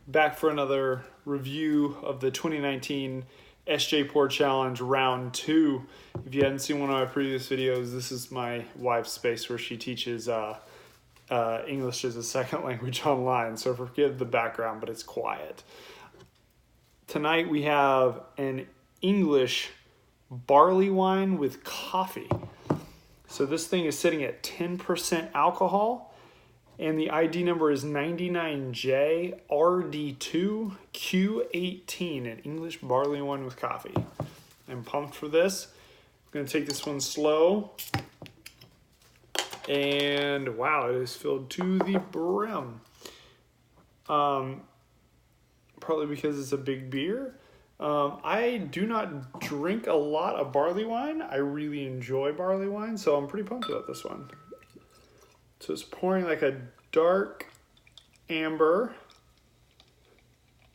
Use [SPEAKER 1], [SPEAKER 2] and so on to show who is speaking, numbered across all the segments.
[SPEAKER 1] Back for another review of the 2019 SJPorr Challenge Round 2. If you hadn't seen one of my previous videos, this is my wife's space where she teaches English as a second language online, so forgive the background, but it's quiet. Tonight we have an English barley wine with coffee. So this thing is sitting at 10% alcohol. And the ID number is 99J-RD2-Q18, an English barley wine with coffee. I'm pumped for this. I'm going to take this one slow. And wow, it is filled to the brim. Probably because it's a big beer. I do not drink a lot of barley wine. I really enjoy barley wine, so I'm pretty pumped about this one. So it's pouring like a dark amber.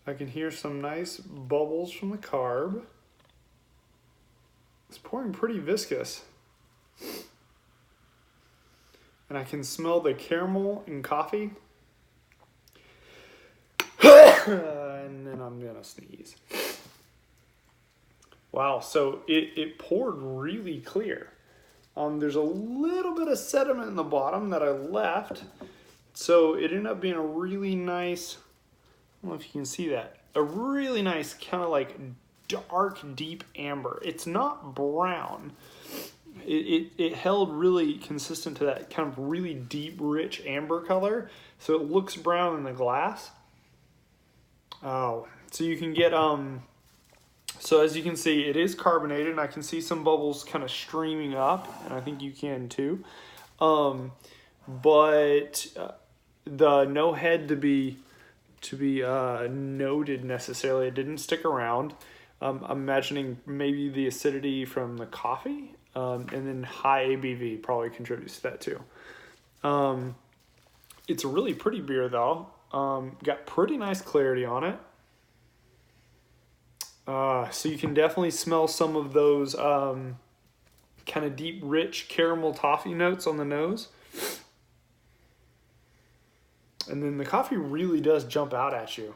[SPEAKER 1] I can hear some nice bubbles from the carb. It's pouring pretty viscous. And I can smell the caramel and coffee. And then I'm gonna sneeze. Wow, so it poured really clear. There's a little bit of sediment in the bottom that I left. So it ended up being a really nice, I don't know if you can see that, a really nice kind of like dark, deep amber. It's not brown. It held really consistent to that kind of really deep, rich amber color. So it looks brown in the glass. Oh, so you can get, so as you can see, it is carbonated, and I can see some bubbles kind of streaming up, and I think you can too. But the no head to be noted necessarily. It didn't stick around. I'm imagining maybe the acidity from the coffee, and then high ABV probably contributes to that too. It's a really pretty beer though. Got pretty nice clarity on it. So you can definitely smell some of those kind of deep, rich caramel toffee notes on the nose. And then the coffee really does jump out at you.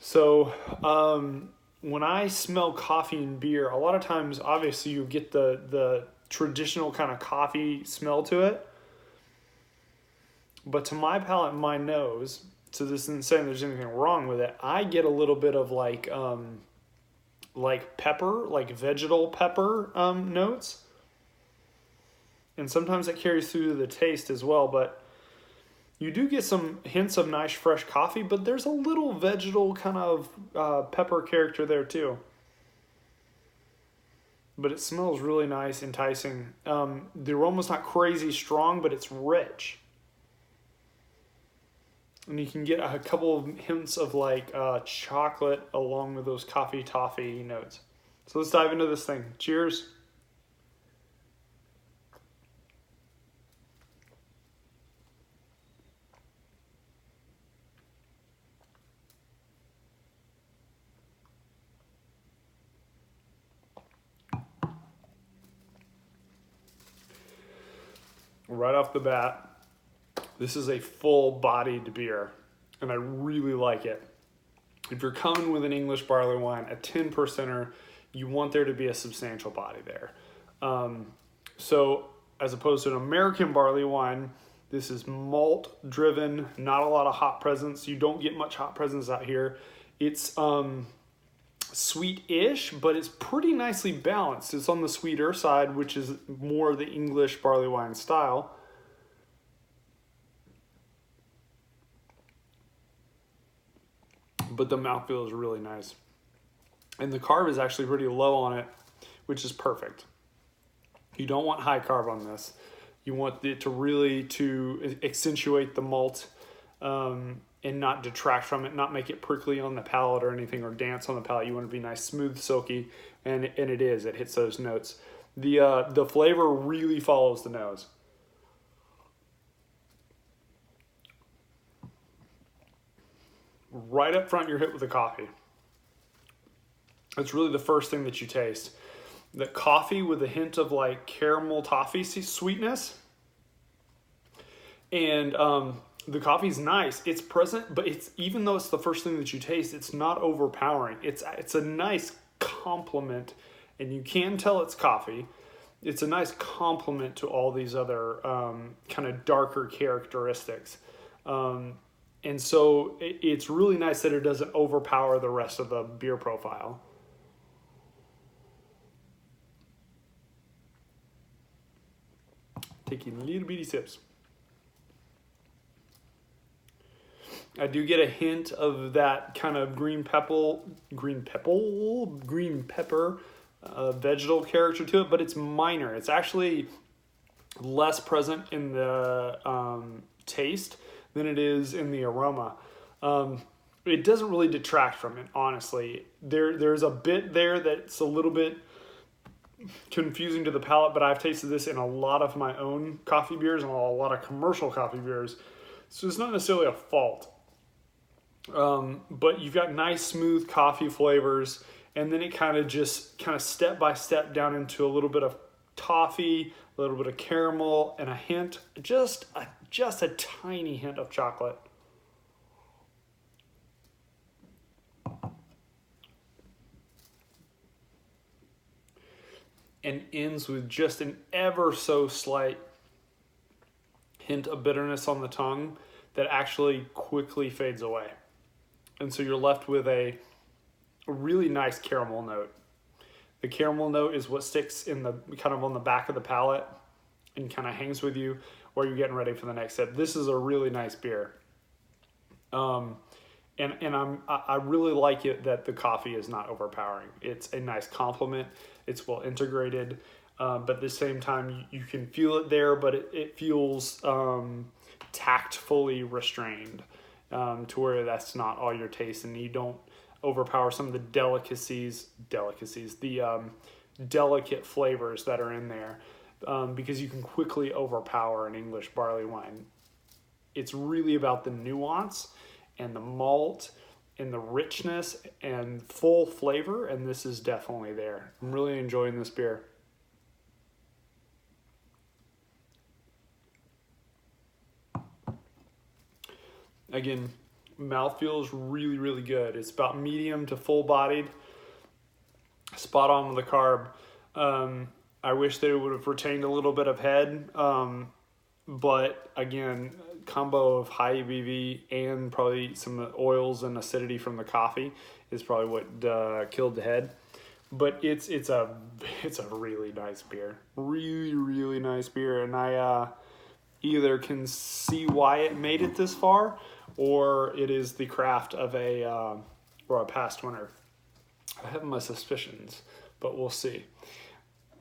[SPEAKER 1] So when I smell coffee and beer, a lot of times, obviously, you get the traditional kind of coffee smell to it. But to my palate and my nose, so this isn't saying there's anything wrong with it, I get a little bit of like pepper, like vegetal pepper notes. And sometimes it carries through to the taste as well, but you do get some hints of nice fresh coffee, but there's a little vegetal kind of pepper character there too. But it smells really nice, enticing. The aroma's not crazy strong, but it's rich. And you can get a couple of hints of like chocolate along with those coffee toffee notes. So let's dive into this thing. Cheers. Right off the bat, this is a full-bodied beer, and I really like it. If you're coming with an English barley wine, a 10%er, you want there to be a substantial body there. So as opposed to an American barley wine, this is malt-driven, not a lot of hop presence. You don't get much hop presence out here. It's sweet-ish, but it's pretty nicely balanced. It's on the sweeter side, which is more the English barley wine style. But the mouthfeel is really nice. And the carb is actually pretty low on it, which is perfect. You don't want high carb on this. You want it to really accentuate the malt and not detract from it, not make it prickly on the palate or anything, or dance on the palate. You want it to be nice, smooth, silky, and it is. It hits those notes. The flavor really follows the nose. Right up front, you're hit with the coffee. It's really the first thing that you taste. The coffee with a hint of like caramel toffee sweetness. And The coffee's nice. It's present, but it's, even though it's the first thing that you taste, it's not overpowering. It's a nice complement, and you can tell it's coffee. It's a nice complement to all these other kind of darker characteristics. And so it's really nice that it doesn't overpower the rest of the beer profile. Taking little bitty sips. I do get a hint of that kind of green pepper vegetal character to it, but it's minor. It's actually less present in the taste than it is in the aroma. It doesn't really detract from it, honestly. There's a bit there that's a little bit confusing to the palate, but I've tasted this in a lot of my own coffee beers and a lot of commercial coffee beers, so it's not necessarily a fault. But you've got nice smooth coffee flavors, and then it kind of step by step down into a little bit of toffee, a little bit of caramel, and a hint, just a tiny hint of chocolate. And ends with just an ever so slight hint of bitterness on the tongue that actually quickly fades away. And so you're left with a really nice caramel note. The caramel note is what sticks in the kind of on the back of the palate and kind of hangs with you while you're getting ready for the next sip. This is a really nice beer. And I really like it that the coffee is not overpowering. It's a nice complement. It's well integrated, but at the same time you can feel it there, but it feels tactfully restrained, to where that's not all your taste, and you don't overpower some of the delicacies, the delicate flavors that are in there, because you can quickly overpower an English barley wine. It's really about the nuance and the malt and the richness and full flavor, and this is definitely there. I'm really enjoying this beer. Again, mouthfeel is really, really good. It's about medium to full-bodied, spot on with the carb. I wish they would have retained a little bit of head, but again, combo of high ABV and probably some oils and acidity from the coffee is probably what killed the head. But it's a really nice beer, really nice beer, and I either can see why it made it this far, or it is the craft of a past winner. I have my suspicions, but we'll see.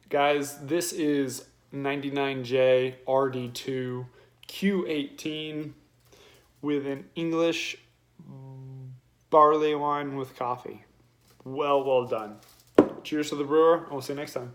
[SPEAKER 1] Guys, this is 99J-RD2-Q18 with an English barley wine with coffee. Well done. Cheers to the brewer. We'll see you next time.